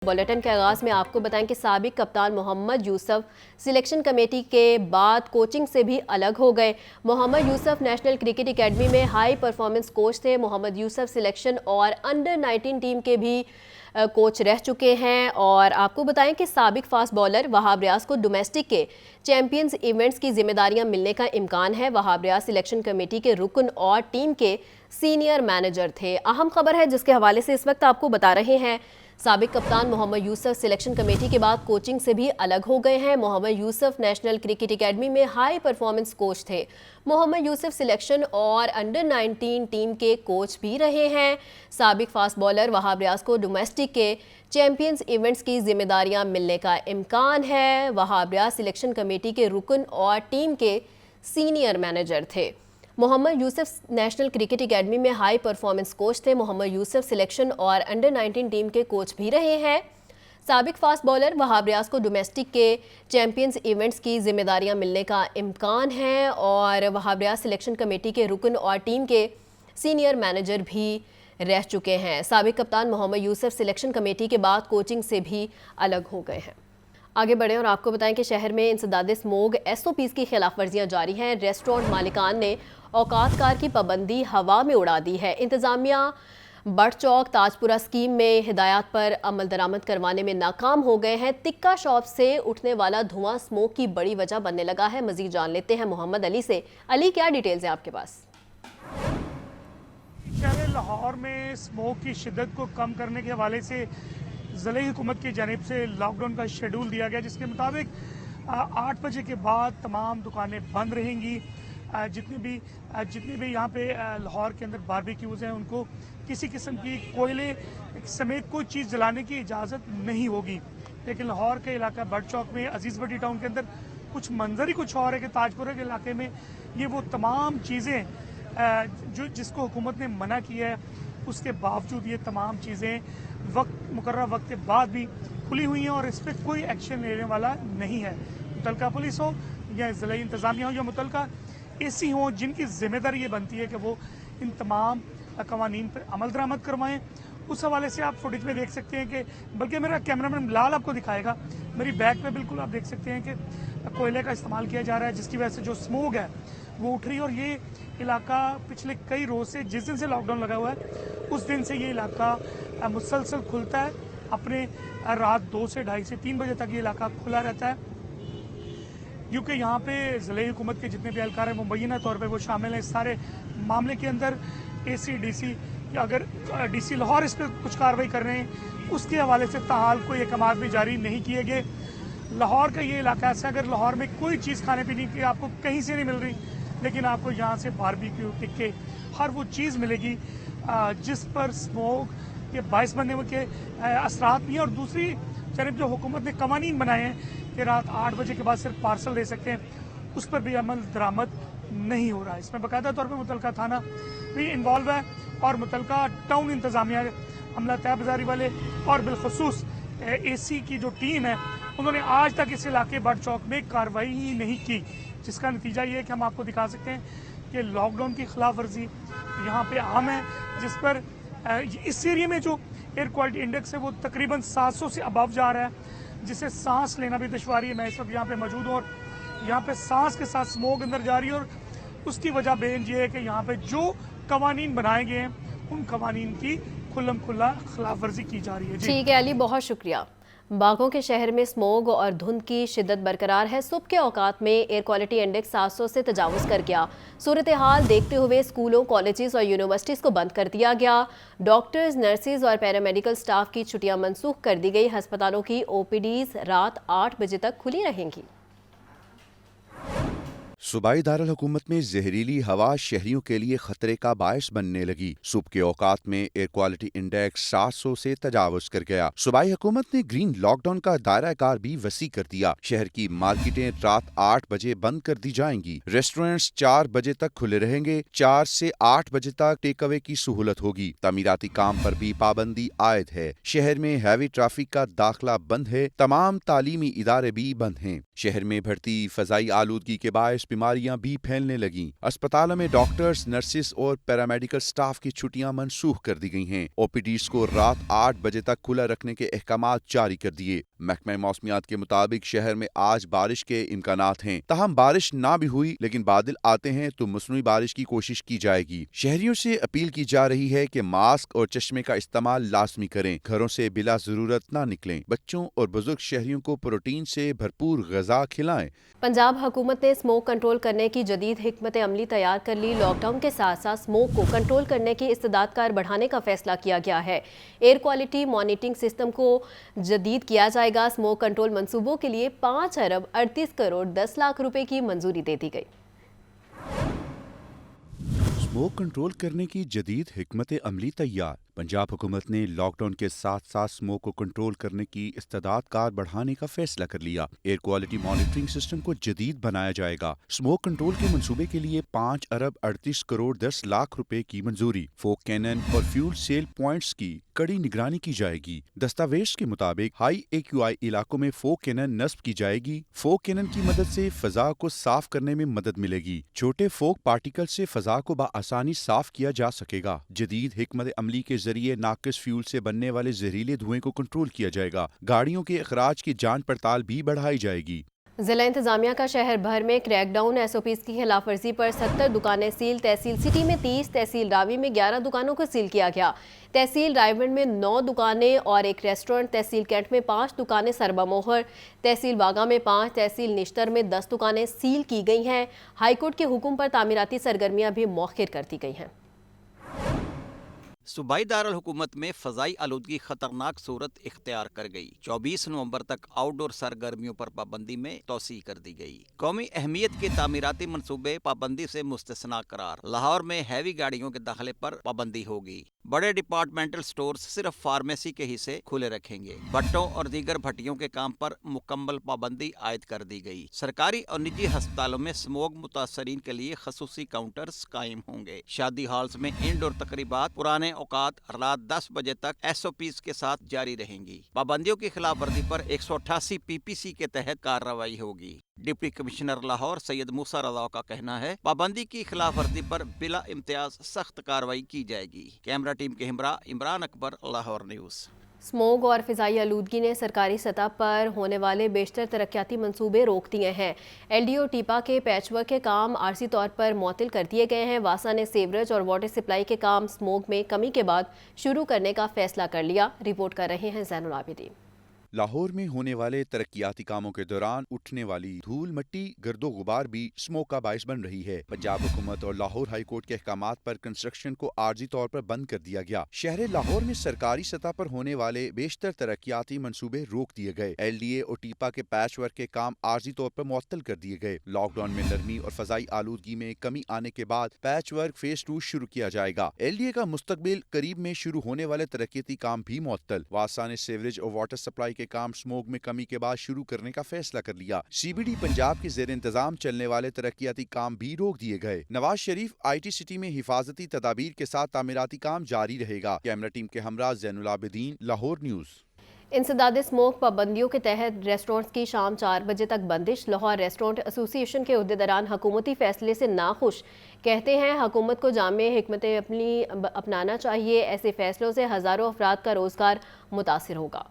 Bulletin के आगाज़ में आपको बताएं कि साबिक कप्तान मोहम्मद यूसुफ सिलेक्शन कमेटी के बाद कोचिंग से भी अलग हो गए। Mohammad Yousuf national cricket academy में हाई परफॉर्मेंस कोच थे। मोहम्मद यूसुफ सिलेक्शन और अंडर 19 टीम के भी कोच रह चुके हैं। और आपको बताएं कि साबिक फास्ट बॉलर वहाब रियाज को डोमेस्टिक के चैंपियंस इवेंट्स की जिम्मेदारियां मिलने का इम्कान है। वहाब रियाज सिलेक्शन कमेटी के रुकन और टीम के सीनियर मैनेजर थे। अहम खबर है जिसके हवाले से इस वक्त आपको बता रहे हैं। साबिक कप्तान मोहम्मद यूसुफ सिलेक्शन कमेटी के बाद कोचिंग से भी अलग हो गए हैं। Mohammad Yousuf national cricket academy में हाई परफॉर्मेंस कोच थे। मोहम्मद यूसुफ सिलेक्शन और अंडर 19 टीम के कोच भी रहे हैं। साबिक फास्ट बॉलर वहाब रियाज को डोमेस्टिक के चैंपियंस इवेंट्स की जिम्मेदारियां मिलने का इम्कान है। वहाब रियाज सिलेक्शन कमेटी के रुकन और टीम के सीनियर मैनेजर थे। Mohammad Yousuf national cricket academy में हाई परफॉर्मेंस कोच थे। मोहम्मद यूसुफ सिलेक्शन और अंडर 19 टीम के कोच भी रहे हैं। साबिक फास्ट बॉलर वहाब रियाज को डोमेस्टिक के चैंपियंस इवेंट्स की जिम्मेदारियां मिलने का इम्कान है और वहाब रियाज सिलेक्शन कमेटी के रुकन और टीम के सीनियर मैनेजर भी रह चुके हैं। साबिक कप्तान मोहम्मद यूसुफ सिलेक्शन कमेटी के बाद कोचिंग से भी अलग हो गए हैं। आगे बढ़ें और आपको बताएं कि शहर में इंसदाद स्मोग SOPs की खिलाफ वर्जियाँ जारी हैं। रेस्टोरेंट मालिकान ने औकात कार की पाबंदी हवा में उड़ा दी है। इंतज़ामिया बट चौक ताजपुरा स्कीम में हिदायत पर अमल दरामद करवाने में नाकाम हो गए हैं। टिक्का शॉप से उठने वाला धुआं स्मोक की बड़ी वजह बनने लगा है। मजीद जान लेते हैं मोहम्मद अली से। अली, क्या डिटेल्स है आपके पास? शहर लाहौर में स्मोक की शिद्दत को कम करने के हवाले से ज़िले हुकूमत की जानिब से लॉकडाउन का शेड्यूल दिया गया, जिसके मुताबिक 8 बजे के बाद तमाम दुकानें बंद रहेंगी। जितनी भी यहाँ पे लाहौर के अंदर बारबेक्यूज़ हैं उनको किसी किस्म की कोयले समेत कोई चीज़ जलाने की इजाज़त नहीं होगी। लेकिन लाहौर के इलाका बट चौक में अजीज़ बटी टाउन के अंदर कुछ मंजर ही कुछ और है कि ताजपुरा के इलाके में ये वो तमाम चीज़ें जिसको हुकूमत ने मना किया है, उसके बावजूद ये तमाम चीज़ें मुकर्रर वक्त के बाद भी खुली हुई हैं और इस पर कोई एक्शन लेने वाला नहीं है। मुतलका पुलिस हो या ज़िला इंतज़ामिया हो या मुतलका ऐसी हों जिनकी जिम्मेदारी ये बनती है कि वो इन तमाम कवानीन पर अमल दरामद करवाएं। उस हवाले से आप फुटेज में देख सकते हैं कि बल्कि मेरा कैमरामैन बिलाल आपको दिखाएगा, मेरी बैक पे बिल्कुल आप देख सकते हैं कि कोयले का इस्तेमाल किया जा रहा है, जिसकी वजह से जो स्मोक है वो उठ रही है। और ये इलाका पिछले कई रोज़ से, जिस दिन से लॉकडाउन लगा हुआ है उस दिन से ये इलाका मुसलसल खुलता है। अपने रात 2 से 2:30 से 3 बजे तक ये इलाका खुला रहता है, क्योंकि यहाँ पे ज़िले हुकूमत के जितने भी एहलकार हैं मुबैना तौर पे वो शामिल हैं इस सारे मामले के अंदर। AC DC या अगर DC लाहौर इस पर कुछ कार्रवाई कर रहे हैं, उसके हवाले से ताहाल कोई अहकाम भी जारी नहीं किए गए। लाहौर का ये इलाका ऐसा है, अगर लाहौर में कोई चीज़ खाने पीने की आपको कहीं से नहीं मिल रही, लेकिन आपको यहाँ से बारबेक्यू टिक्के हर वो चीज़ मिलेगी जिस पर स्मोक के बायस बनने के असरात भी हैं। और दूसरी जानब जो हुकूमत ने कवानीन बनाए हैं कि रात 8 बजे के बाद सिर्फ पार्सल दे सकते हैं, उस पर भी अमल दरामद नहीं हो रहा है। इसमें बाकायदा तौर पर मुतलका थाना भी इन्वॉल्व है और मुतलका टाउन इंतज़ामिया, अमला तहबाजारी वाले और बिलखसूस AC की जो टीम है उन्होंने आज तक इस इलाके बट चौक में कार्रवाई ही नहीं की, जिसका नतीजा ये है कि हम आपको दिखा सकते हैं कि लॉकडाउन की खिलाफ वर्जी यहाँ पे आम है, जिस पर इस एरिया में जो एयर क्वालिटी इंडेक्स है वो तकरीबन 700 से अबव जा रहा है, जिससे सांस लेना भी दुश्वारी है। मैं इस वक्त यहाँ पे मौजूद हूँ और यहाँ पे सांस के साथ स्मोक अंदर जा रही है और उसकी वजह बेन ये है कि यहाँ पे जो कवानीन बनाए गए हैं उन कवानीन की खुल्लम खुल्ला खिलाफ वर्जी की जा रही है। ठीक है अली, बहुत शुक्रिया। बागों के शहर में स्मोग और धुंध की शिद्दत बरकरार है। सुबह के औकात में एयर क्वालिटी इंडेक्स 700 से तजावुज़ कर गया। सूरत हाल देखते हुए स्कूलों, कॉलेजेस और यूनिवर्सिटीज़ को बंद कर दिया गया। डॉक्टर्स, नर्सेज और पैरामेडिकल स्टाफ की छुट्टियां मनसूख कर दी गई। अस्पतालों की OPDs रात 8 बजे तक खुली रहेंगी। सूबाई दारुल हुकूमत में जहरीली हवा शहरियों के लिए खतरे का बायस बनने लगी। सुबह के औकात में एयर क्वालिटी इंडेक्स 700 से तजावुज कर गया। सूबाई हुकूमत ने ग्रीन लॉकडाउन का दायरा कार भी वसी कर दिया। शहर की मार्केटें रात 8 बजे बंद कर दी जाएंगी। रेस्टोरेंट्स 4 बजे तक खुले रहेंगे। 4 से 8 बजे तक टेक अवे की सहूलत होगी। तामीराती काम पर भी पाबंदी आयद है। शहर में हैवी ट्रैफिक का दाखिला बंद है। तमाम तालीमी इदारे भी बंद हैं। शहर में बढ़ती फजाई आलूदगी के बायस बीमारियां भी फैलने लगीं। अस्पतालों में डॉक्टर्स, नर्सिस और पैरामेडिकल स्टाफ की छुट्टियां मनसूख कर दी गई हैं। ओपीडीज को रात 8 बजे तक खुला रखने के अहकामात जारी कर दिए। महकमा मौसमियात के मुताबिक शहर में आज बारिश के इम्कानात हैं। ताहम बारिश ना भी हुई लेकिन बादल आते हैं तो मसनूई बारिश की कोशिश की जाएगी। शहरियों से अपील की जा रही है कि मास्क और चश्मे का इस्तेमाल लाजमी करें। घरों से बिला जरूरत ना निकलें। बच्चों और बुजुर्ग शहरियों को प्रोटीन से भरपूर ग़िज़ा खिलाएं। पंजाब हुकूमत ने स्मोक कंट्रोल करने की जदीद हिकमत अमली तैयार कर ली। लॉकडाउन के साथ साथ स्मोक को कंट्रोल करने की इस्तेदाद कार बढ़ाने का फैसला किया गया है। एयर क्वालिटी मॉनिटरिंग सिस्टम को जदीद किया जाएगा। स्मोक कंट्रोल मंसूबों के लिए 5 अरब 38 करोड़ 10 लाख रुपए की मंजूरी दे दी गई। स्मोक कंट्रोल करने की जदीद हिकमत अमली तैयार। पंजाब हुकूमत ने लॉकडाउन के साथ साथ स्मोक को कंट्रोल करने की इस्तेदाद कार बढ़ाने का फैसला कर लिया। एयर क्वालिटी मॉनिटरिंग सिस्टम को जदीद बनाया जाएगा। स्मोक कंट्रोल के मंसूबे के लिए 5 अरब 38 करोड़ 10 लाख रुपए की मंजूरी। फोक कैनन और फ्यूल सेल पॉइंट्स की कड़ी निगरानी की जाएगी। दस्तावेज के मुताबिक हाई AQI इलाकों में फोक कैनन नस्ब की जाएगी। फोक कैनन की मदद से फजा को साफ करने में मदद मिलेगी। छोटे फोक पार्टिकल से फजा को आसानी साफ किया जा सकेगा। जदीद हिकमत अमली के जरिए नाकिस फ्यूल से बनने वाले जहरीले धुएं को कंट्रोल किया जाएगा। गाड़ियों के अखराज की जांच पड़ताल भी बढ़ाई जाएगी। जिला इंतजामिया का शहर भर में क्रैकडाउन। SOPs की खिलाफ वर्जी पर 70 दुकानें सील। तहसील सिटी में 30, तहसील रावी में 11 दुकानों को सील किया गया। तहसील रायवंड में 9 दुकानें और एक रेस्टोरेंट। तहसील कैंट में 5 दुकानें सरबामोहर। तहसील बागा में 5, तहसील निश्तर में 10 दुकानें सील की गई हैं। हाईकोर्ट के हुक्म पर तामीराती सरगर्मियां भी मौखिर कर दी गई हैं। सूबाई दारुल हुकूमत में फ़ज़ाई आलूदगी खतरनाक सूरत इख्तियार कर गई। 24 नवंबर तक आउटडोर सरगर्मियों पर पाबंदी में तोसी कर दी गई। कौमी अहमियत के तामीराती मनसूबे पाबंदी से मुस्तस्ना करार। लाहौर में हैवी गाड़ियों के दाखिले पर पाबंदी होगी। बड़े डिपार्टमेंटल स्टोर्स सिर्फ फार्मेसी के हिस्से खुले रखेंगे। भट्टों और दीगर भट्टियों के काम पर मुकम्मल पाबंदी आयद कर दी गई। सरकारी और निजी अस्पतालों में स्मोक मुतासरीन के लिए खसूसी काउंटर्स कायम होंगे। शादी हॉल्स में इंडोर तकरीबात पुराने औकात रात 10 बजे तक SOPs के साथ जारी रहेंगी। पाबंदियों की खिलाफ वर्जी पर 188 PPC के तहत कार्रवाई होगी। डिप्टी कमिश्नर लाहौर सैयद मूसा रज़ा का कहना है पाबंदी की खिलाफ वर्जी पर बिला इम्तियाज सख्त कार्रवाई की जाएगी। कैमरा टीम के हमरा इमरान अकबर, लाहौर न्यूज़। स्मोग और फ़िज़ाई आलूदगी ने सरकारी सतह पर होने वाले बेशतर तरक्याती मंसूबे रोक दिए हैं। LDO टीपा के पैचवर्क के काम आरसी तौर पर मुअत्तल कर दिए गए हैं। वासा ने सीवरेज और वाटर सप्लाई के काम स्मोग में कमी के बाद शुरू करने का फैसला कर लिया। रिपोर्ट कर रहे हैं ज़ैनुल आबिदीन। लाहौर में होने वाले तरक्याती कामों के दौरान उठने वाली धूल, मिट्टी, गर्दो गुबार भी स्मोक का बायस बन रही है। पंजाब हुकूमत और लाहौर हाई कोर्ट के अहकामात पर कंस्ट्रक्शन को आर्जी तौर पर बंद कर दिया गया। शहर लाहौर में सरकारी सतह पर होने वाले बेशतर तरक्याती मंसूबे रोक दिए गए। LDA और टीपा के पैच वर्क के काम आर्जी तौर पर मुअत्तल कर दिए गए। लॉकडाउन में नरमी और फजाई आलूदगी में कमी आने के बाद पैच वर्क फेज 2 शुरू किया जाएगा। LDA का मुस्तकबिल करीब में शुरू होने वाले तरक्याती काम भी मुअत्तल। वासा ने सीवरेज और वाटर सप्लाई के काम स्मोक में कमी के बाद शुरू करने का फैसला कर लिया। CBD पंजाब के ज़ेर इंतजाम चलने वाले तरक्याती काम भी रोक दिए गए। नवाज शरीफ IT सिटी में हिफाजती तदाबीर के साथ तामीराती काम जारी रहेगा। कैमरा टीम के हमरा ज़ैनुल आबिदीन, लाहौर न्यूज़। इंसदाद स्मोक पाबंदियों के तहत रेस्टोरेंट्स की शाम 4 बजे तक बंदिश। लाहौर रेस्टोरेंट एसोसिएशन के उहदेदारान हुकूमती फैसले से नाखुश। कहते हैं हुकूमत को जामे हिकमत अमली अपनाना चाहिए। ऐसे फैसलों से हज़ारों अफराद का रोजगार मुतासिर होगा।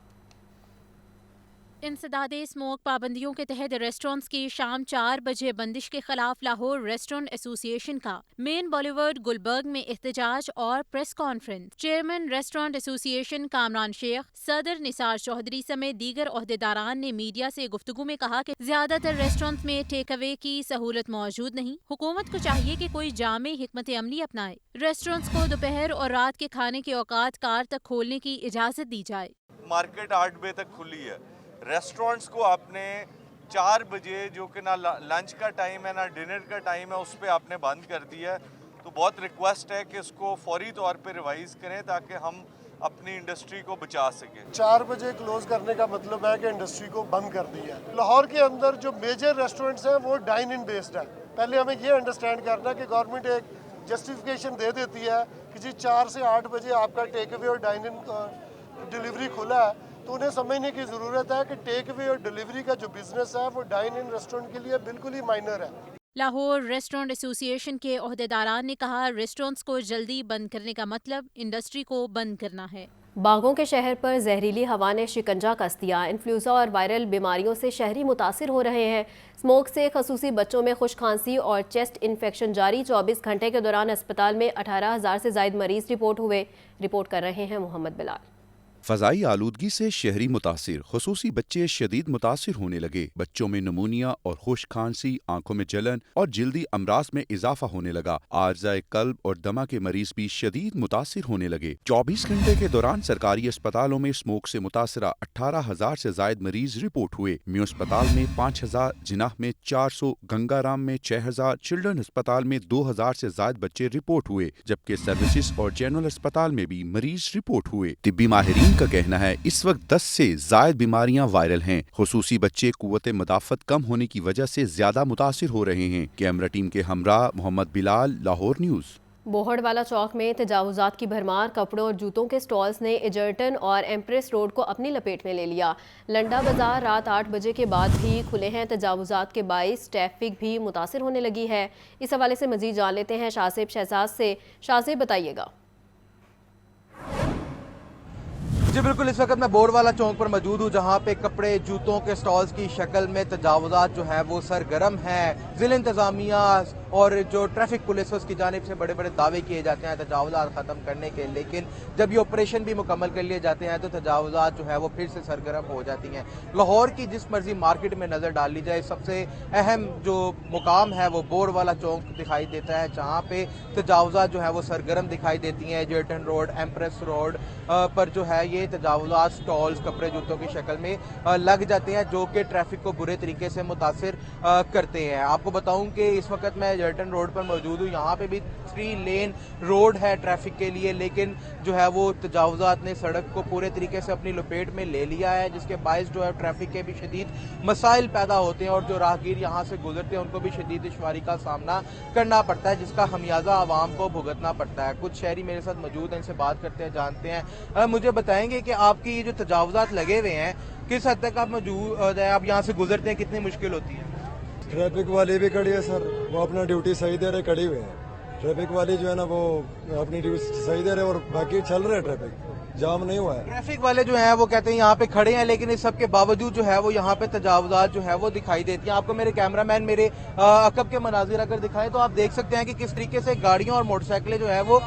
इंसदाद स्मोक पाबंदियों के तहत रेस्टोरेंट्स की शाम 4 बजे बंदिश के खिलाफ लाहौर रेस्टोरेंट एसोसिएशन का मेन बॉलीवुड गुलबर्ग में एहतजाज और press conference. Chairman restaurant association Kamran Sheikh, सदर निसार चौधरी समेत दीगर ओहदेदारान ने मीडिया से गुफ्तगू में कहा कि ज्यादातर रेस्टोरेंट्स में टेक अवे की सहूलत मौजूद नहीं। हुकूमत को चाहिए कि कोई जामे हिकमत अमली अपनाए। रेस्टोरेंट्स को दोपहर और रात के खाने के औकात कार तक खोलने की इजाजत दी जाए। मार्केट 8 बजे तक खुली है। रेस्टोरेंट्स को आपने 4 बजे जो कि ना लंच का टाइम है ना डिनर का टाइम है, उस पर आपने बंद कर दिया है। तो बहुत रिक्वेस्ट है कि इसको फौरी तौर पे रिवाइज़ करें ताकि हम अपनी इंडस्ट्री को बचा सकें। 4 बजे क्लोज करने का मतलब है कि इंडस्ट्री को बंद कर दिया है। लाहौर के अंदर जो मेजर रेस्टोरेंट्स हैं वो डाइन इन बेस्ड है। पहले हमें ये अंडरस्टैंड करना है कि गवर्नमेंट एक जस्टिफिकेशन दे देती है कि जी 4 से 8 बजे आपका टेक अवे और डाइन इन डिलीवरी खुला है, तो उन्हें समझने की ज़रूरत है कि टेक अवे और डिलीवरी का जो बिज़नेस है वो डाइन इन रेस्टोरेंट के लिए बिल्कुल ही माइनर है। लाहौर रेस्टोरेंट एसोसिएशन के ओहदेदारान ने कहा, रेस्टोरेंट्स को जल्दी बंद करने का मतलब इंडस्ट्री को बंद करना है। बागों के शहर पर जहरीली हवा ने शिकंजा कस दिया। इन्फ्लूएंजा और वायरल बीमारियों से शहरी मुतासिर हो रहे हैं। स्मोक से खसूसी बच्चों में खुश खांसी और चेस्ट इन्फेक्शन जारी। 24 घंटे के दौरान अस्पताल में 18,000 से ज़ायद मरीज रिपोर्ट हुए। रिपोर्ट कर रहे हैं मोहम्मद बिलाल। फ़ज़ाई आलूदगी से शहरी मुतासिर, खुसूसी बच्चे शदीद मुतासिर होने लगे। बच्चों में नमूनिया और खुश खांसी, आंखों में जलन और जल्दी अमराज में इजाफा होने लगा। आर्ज़ाए कल्ब और दमा के मरीज भी शदीद मुतासिर होने लगे। 24 घंटे के दौरान सरकारी अस्पतालों में स्मोक से मुतासरा 18,000 से जायद मरीज रिपोर्ट हुए। म्यू अस्पताल में 5,000, जिनाह में 400, गंगाराम में 6,000, चिल्ड्रन अस्पताल में 2,000 से जायद बच्चे रिपोर्ट हुए, जबकि सर्विसेज और जनरल अस्पताल में भी मरीज रिपोर्ट हुए। तिब्बी माहिरीन का कहना है इस वक्त 10 से जायद बीमारियां वायरल हैं। खुसूसी बच्चे कुव्वत मदाफत कम होने की वजह से ज्यादा मुतासिर हो रहे हैं। कैमरा टीम के हमरा मोहम्मद बिलाल, लाहौर न्यूज़। बोहड़वाला चौक में तजावुजात की भरमार। कपड़ों और जूतों के स्टॉल्स ने एजर्टन और एम्प्रेस रोड को अपनी लपेट में ले लिया। लंडा बाजार रात 8 बजे के बाद भी खुले हैं। तजावुजात के बाइस ट्रैफिक भी मुतासिर होने लगी है। इस हवाले से मजीद जान लेते हैं शाहजेब शहजाद से। शाहजेब, बताइएगा। जी बिल्कुल, इस वक्त मैं बोरवाला चौक पर मौजूद हूँ, जहाँ पे कपड़े जूतों के स्टॉल्स की शक्ल में तजावुजात जो है वो सरगर्म है। ज़िला इंतज़ामिया और जो ट्रैफिक पुलिस है उसकी जानिब से बड़े बड़े दावे किए जाते हैं तजावुजात ख़त्म करने के, लेकिन जब ये ऑपरेशन भी मुकम्मल कर लिए जाते हैं तो तजावुजात जो है वो फिर से सरगर्म हो जाती हैं। लाहौर की जिस मर्जी मार्केट में नज़र डाल ली जाए, सबसे अहम जो मुकाम है वो बोरवाला चौक दिखाई देता है, जहाँ पे तजावुजात जो है वो सरगर्म दिखाई देती हैं। एजर्टन रोड, एम्प्रेस रोड पर जो है ये तजावुजात स्टॉल्स कपड़े जूतों की शक्ल में लग जाते हैं, जो कि ट्रैफिक को बुरे तरीके से मुतासिर करते हैं। आपको बताऊं कि इस वक्त मैं एजर्टन रोड पर मौजूद हूँ। यहाँ पे भी 3 लेन रोड है ट्रैफिक के लिए, लेकिन जो है वो तजावुजात ने सड़क को पूरे तरीके से अपनी लपेट में ले लिया है, जिसके बायस जो है ट्रैफिक के भी शदीद मसाइल पैदा होते हैं और जो राहगीर यहाँ से गुजरते हैं उनको भी शदीद दुश्वारी का सामना करना पड़ता है, जिसका खमियाजा आवाम को भुगतना पड़ता है। कुछ शहरी मेरे साथ मौजूद हैं, इनसे बात करते हैं, जानते हैं। मुझे बताएंगे कि आपकी ये जो तजावुजात लगे हुए हैं किस हद तक आप मौजूद हैं, आप यहाँ से गुजरते हैं, कितनी मुश्किल होती है? ट्रैफिक वाले भी खड़ी है सर, वो अपना ड्यूटी सही दे रहे, खड़ी हुए हैं। ट्रैफिक वाले जो है ना वो अपनी ड्यूटी सही दे रहे और बाकी चल रहे, ट्रैफिक जाम नहीं हुआ है। ट्रैफिक वाले जो हैं वो कहते हैं यहाँ पे खड़े हैं, लेकिन इस सब के बावजूद जो है वो यहाँ पे तजावुजात जो है वो दिखाई देती हैं। आपको मेरे कैमरामैन मेरे अकब के मनाजिर अगर दिखाएं तो आप देख सकते हैं कि किस तरीके से गाड़ियां और मोटरसाइकिलें जो है वो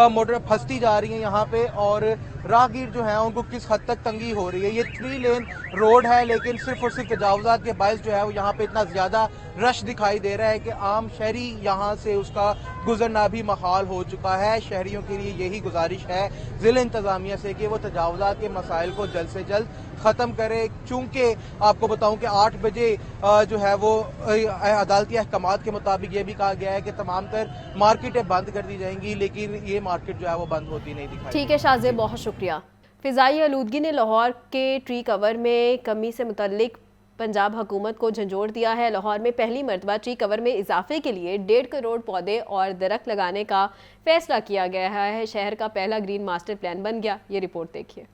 मोटर फंसती जा रही हैं यहाँ पे, और राहगीर जो है उनको किस हद तक तंगी हो रही है। ये 3 लेन रोड है, लेकिन सिर्फ और सिर्फ तजावुजात के बायस जो है वो यहाँ पे इतना ज्यादा रश दिखाई दे रहा है कि आम शहरी यहाँ से उसका गुजरना भी महाल हो चुका है। शहरियों के लिए यही गुजारिश है जिला इंतजामिया से कि वो तजावुजात के मसाइल को जल्द से जल्द ख़त्म करे, चूँकि आपको बताऊं कि 8 बजे जो है वो अदालती अहकामात के मुताबिक ये भी कहा गया है कि तमाम तर मार्केटें बंद कर दी जाएंगी, लेकिन ये मार्केट जो है वो बंद होती नहीं दिखाई। ठीक है शाहजेब, बहुत शुक्रिया। फ़िज़ाई आलूदगी ने लाहौर के ट्री कवर में कमी से मुतल्लिक पंजाब हुकूमत को झंझोड़ दिया है। लाहौर में पहली मरतबा ट्री कवर में इजाफे के लिए 1.5 करोड़ पौधे और दरख्त लगाने का फैसला किया गया है। शहर का पहला ग्रीन मास्टर प्लान बन गया। ये रिपोर्ट देखिए।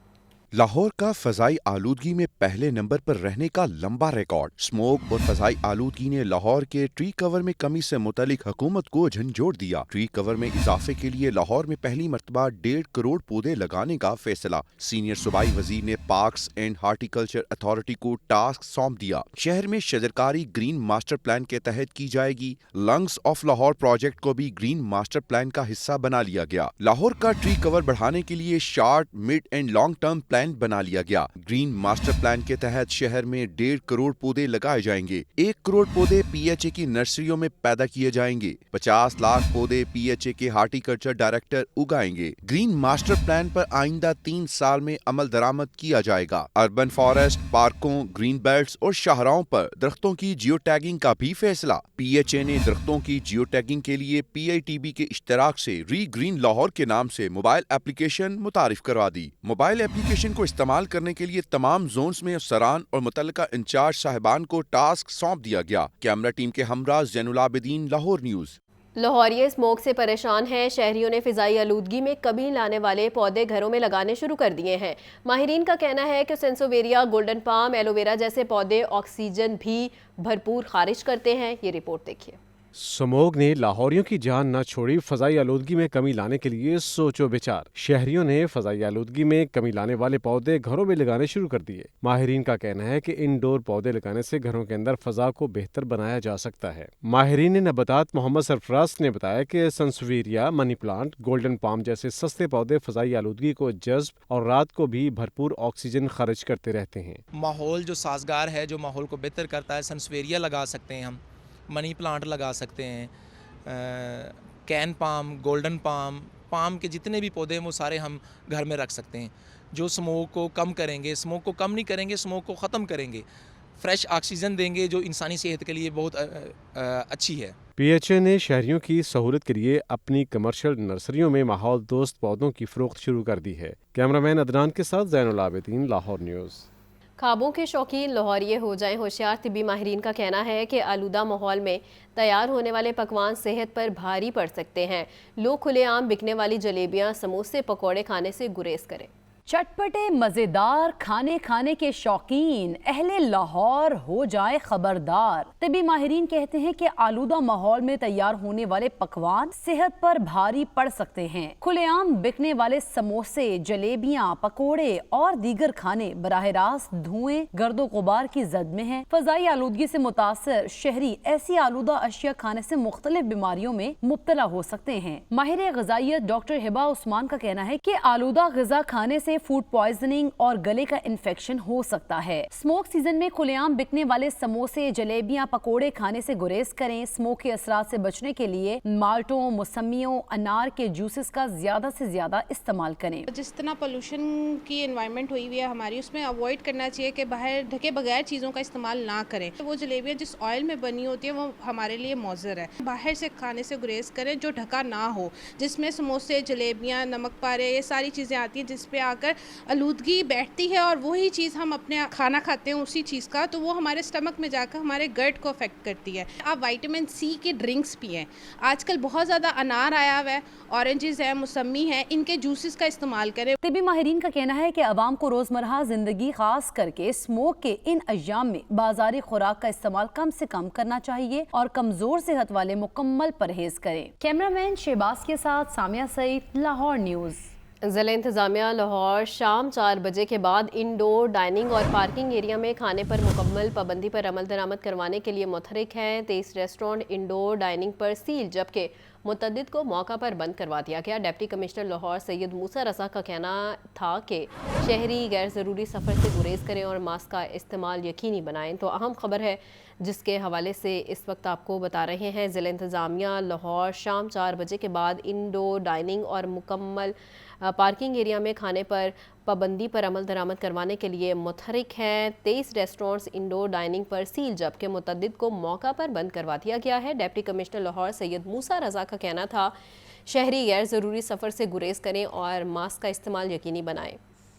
लाहौर का फ़ज़ाई आलूदगी में पहले नंबर पर रहने का लंबा रिकॉर्ड। स्मोक और फ़ज़ाई आलूदगी ने लाहौर के ट्री कवर में कमी से मुतालिक हुकूमत को झंझोड़ दिया। ट्री कवर में इजाफे के लिए लाहौर में पहली मरतबा 1.5 करोड़ पौधे लगाने का फैसला। सीनियर सूबाई वजीर ने पार्क्स एंड हार्टिकल्चर अथॉरिटी को टास्क सौंप दिया। शहर में शजरकारी ग्रीन मास्टर प्लान के तहत की जाएगी। लंग्स ऑफ लाहौर प्रोजेक्ट को भी ग्रीन मास्टर प्लान का हिस्सा बना लिया गया। लाहौर का ट्री कवर बढ़ाने के लिए short, mid and long term plan बना लिया गया। ग्रीन मास्टर प्लान के तहत शहर में 1.5 करोड़ पौधे लगाए जाएंगे। 1 करोड़ पौधे PHA की नर्सरियों में पैदा किए जाएंगे। 50 लाख पौधे PHA के हार्टिकल्चर डायरेक्टर उगाएंगे। ग्रीन मास्टर प्लान पर आइंदा 3 साल में अमल दरामद किया जाएगा। अर्बन फॉरेस्ट, पार्कों, ग्रीन बेल्ट्स और शाहराहों पर दरख्तों की जियो टैगिंग का भी फैसला। PHA ने दरख्तों की जियो टैगिंग के लिए PITB के इश्तराक से री ग्रीन लाहौर के नाम से मोबाइल एप्लीकेशन मुतारिफ करवा दी। मोबाइल एप्लीकेशन को इस्तेमाल करने के लिए तमाम जोन्स में अफसरान और मुतल्लिका इंचार्ज साहिबान को टास्क सौंप दिया गया। कैमरा टीम के हमरा ज़ैनुल आबिदीन, लाहौर न्यूज़। लाहौरिये स्मोक से परेशान हैं। शहरियों ने फ़िज़ाई आलूदगी में कमी लाने वाले पौधे घरों में लगाने शुरू कर दिए हैं। माहिरीन का कहना है कि सेंसोवेरिया, गोल्डन पाम, एलोवेरा जैसे पौधे ऑक्सीजन भी भरपूर खारिज करते हैं। ये रिपोर्ट देखिए। स्मोग ने लाहौरियों की जान न छोड़ी, फजाई आलूदगी में कमी लाने के लिए सोचो विचार। शहरियों ने फजाई आलूदगी में कमी लाने वाले पौधे घरों में लगाने शुरू कर दिए। माहिरीन का कहना है कि इंडोर पौधे लगाने से घरों के अंदर फजा को बेहतर बनाया जा सकता है। माहिरीन नबातात मोहम्मद सरफराज ने बताया कि सनसवेरिया, मनी प्लांट, गोल्डन पाम जैसे सस्ते पौधे फजाई आलूदगी को जज्ब और रात को भी भरपूर ऑक्सीजन खारिज करते रहते हैं। माहौल जो साजगार है, जो माहौल को बेहतर करता है, सनसवेरिया लगा सकते हैं, हम मनी प्लांट लगा सकते हैं, can palm, golden palm, palm के जितने भी पौधे हैं वो सारे हम घर में रख सकते हैं, जो स्मोक को कम करेंगे। स्मोक को कम नहीं करेंगे, स्मोक को ख़त्म करेंगे, फ्रेश ऑक्सीजन देंगे जो इंसानी सेहत के लिए बहुत अच्छी है। PHA ने शहरियों की सहूलत के लिए अपनी कमर्शियल नर्सरियों में माहौल दोस्त पौधों की फरोख्त शुरू कर दी है। कैमरामैन अदनान के साथ ज़ैनुल आबिदीन, लाहौर न्यूज़। ख्वाबों के शौकीन लाहौरिये हो जाएं होशियार। तिब्बी माहिरीन का कहना है कि आलूदा माहौल में तैयार होने वाले पकवान सेहत पर भारी पड़ सकते हैं। लोग खुलेआम बिकने वाली जलेबियां, समोसे, पकौड़े खाने से गुरेज करें। चटपटे मज़ेदार खाने खाने के शौकीन अहले लाहौर हो जाए खबरदार। तिब्बी माहिरीन कहते हैं कि आलूदा माहौल में तैयार होने वाले पकवान सेहत पर भारी पड़ सकते हैं। खुलेआम बिकने वाले समोसे, जलेबियां, पकोड़े और दीगर खाने बराह रास्त धुएं, गर्दो गुबार की जद में हैं। फजाई आलूदगी से मुतासर शहरी ऐसी आलूदा अशिया खाने से मुख्तलिफ बीमारियों में मुब्तला हो सकते हैं। माहिर ग़िज़ाइयत डॉक्टर हिबा उस्मान का कहना है कि आलूदा ग़िज़ा खाने से फूड पॉइजनिंग और गले का इन्फेक्शन हो सकता है। स्मोक सीजन में खुलेआम बिकने वाले समोसे, जलेबियां, पकोड़े खाने से गुरेज करें। स्मोक के असरात से बचने के लिए माल्टों, मौसमियों, अनार के जूसेस का ज्यादा से ज्यादा इस्तेमाल करें। जिस तरह पोल्यूशन की एनवायरनमेंट हुई हुई है हमारी, उसमें अवॉइड करना चाहिए कि बाहर ढके बगैर चीज़ों का इस्तेमाल ना करें। वो जलेबियाँ जिस ऑयल में बनी होती है वो हमारे लिए मौजर है। बाहर से खाने से गुरेज करें जो ढका ना हो, जिसमें समोसे, जलेबियाँ, नमक पारे, ये सारी चीज़ें आती हैं जिस पे आकर आलूदगी बैठती है और वही चीज़ हम अपने खाना खाते हैं उसी चीज़ का, तो वो हमारे स्टमक में जाकर हमारे गट को अफेक्ट करती है। आप विटामिन सी के ड्रिंक्स पिएं। आजकल बहुत ज़्यादा अनार आया हुआ है, ऑरेंजेस है, मौसमी है, इनके जूसेस का इस्तेमाल करें। तिब्बी माहिरीन का कहना है कि अवाम को रोज़मर्रा ज़िंदगी खास करके स्मोक के इन अय्याम में बाजारी खुराक का इस्तेमाल कम से कम करना चाहिए और कमज़ोर सेहत वाले मुकम्मल परहेज करें। कैमरामैन शहबाज के साथ सामिया सईद, लाहौर न्यूज़। ज़िला इंतज़ामिया लाहौर शाम 4 बजे के बाद इंडोर डाइनिंग और पार्किंग एरिया में खाने पर मुकम्मल पाबंदी पर अमल दरामद करवाने के लिए मुतहरिक है। 23 रेस्टोरेंट इंडोर डाइनिंग पर सील, जबकि मुतअद्दिद को मौका पर बंद करवा दिया गया। डिप्टी कमिश्नर लाहौर सैयद मूसा रज़ा का कहना था कि शहरी गैर ज़रूरी सफ़र से गुरेज करें और मास्क का इस्तेमाल यकीनी बनाएं। तो अहम खबर है जिसके हवाले से इस वक्त आपको बता रहे हैं। ज़िला इंतज़ामिया लाहौर शाम 4 बजे के बाद इंडोर डाइनिंग और मुकम्मल पार्किंग एरिया में खाने पर पाबंदी पर अमल दरामद करवाने के लिए मुतहरिक है। 23 रेस्टोरेंट्स इंडोर डाइनिंग पर सील, जबकि मुतअद्दिद को मौका पर बंद करवा दिया गया है। डिप्टी कमिश्नर लाहौर सैयद मूसा रज़ा का कहना था शहरी गैर ज़रूरी सफ़र से गुरेज करें और मास्क का इस्तेमाल यकीनी बनाएं।